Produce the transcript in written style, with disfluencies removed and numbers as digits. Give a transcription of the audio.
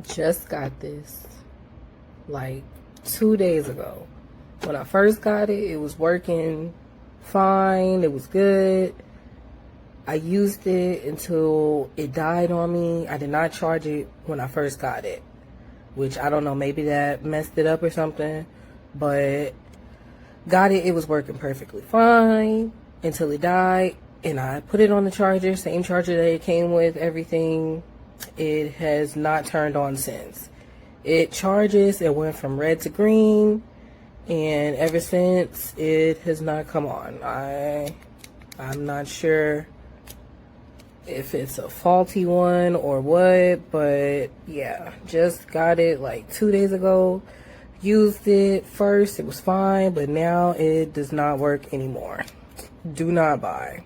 Just got this like 2 days ago. When I first got it, it was working fine. It was good. I used it until it died on me. I did not charge it when I first got it, which I don't know, maybe that messed it up or something, but got it. It was working perfectly fine until it died, and I put it on the charger, same charger that it came with, everything. It has not turned on since. It charges, it went from red to green, and ever since it has not come on. I'm not sure if it's a faulty one or what, but yeah, just got it like 2 days ago. Used it first, it was fine, but now it does not work anymore. Do not buy.